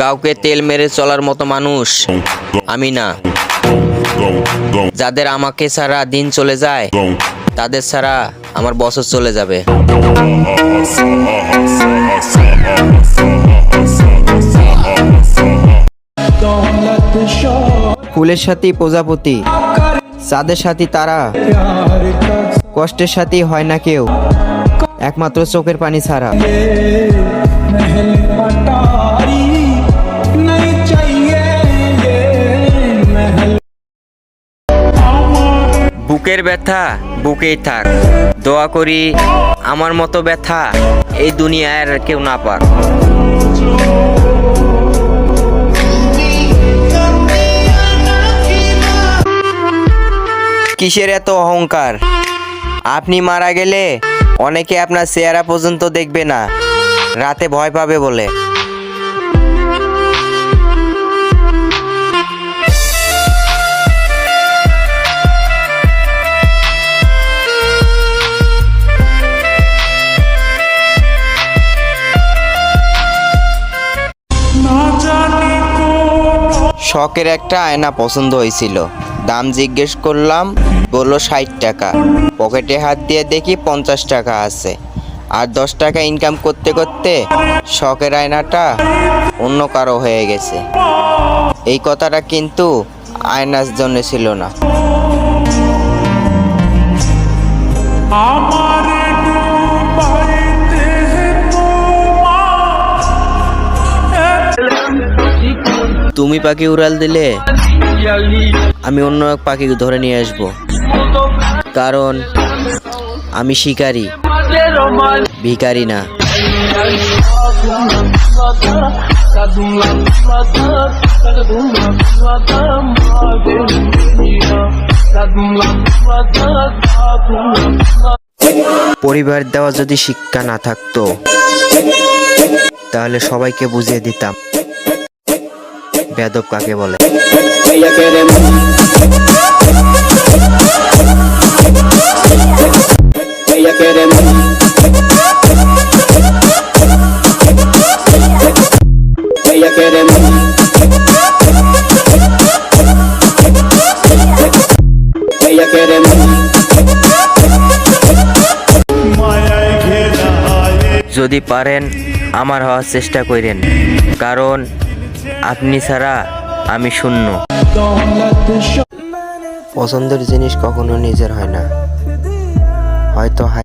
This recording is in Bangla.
কাউকে তেল মেরে চলার মতো মানুষ আমি না। যাদের আমাকে ছাড়া দিন চলে যায়, তাদের ছাড়া আমার বছর চলে যাবে। ফুলের সাথী প্রজাপতি, চাঁদের সাথী তারা, কষ্টের সাথী হয় না কেউ, একমাত্র চোখের পানি ছাড়া। বুকের ব্যথা বুকেই থাক, দোয়া করি আমার মতো ব্যথা এই দুনিয়ার কেউ না পাক। কিসের এত অহংকার? আপনি মারা গেলে অনেকে আপনার চেহারা পর্যন্ত দেখবে না, রাতে ভয় পাবে বলে। শখের একটা আয়না পছন্দ হয়েছিল, দাম জিজ্ঞেস করলাম, বললো 60 টাকা। পকেটে হাত দিয়ে দেখি 50 টাকা আছে। আর 10 টাকা ইনকাম করতে করতে শখের আয়নাটা অন্য কারো হয়ে গেছে। এই কথাটা কিন্তু আয়নার জন্য ছিল না। তুমি পাখি উড়াল দিলে আমি অন্য এক পাখি ধরে নিয়ে আসব, কারণ আমি শিকারী, ভিখারি না। পরিবার দেওয়া যদি শিক্ষা না থাকতো, তাহলে সবাইকে বুঝিয়ে দিতাম বেয়াদব কাকে বলে। যদি পারেন আমার হওয়ার চেষ্টা করেন, কারণ আপনি ছাড়া আমি শূন্য। পছন্দের জিনিস কখনো নিজের হয় না, হয়তো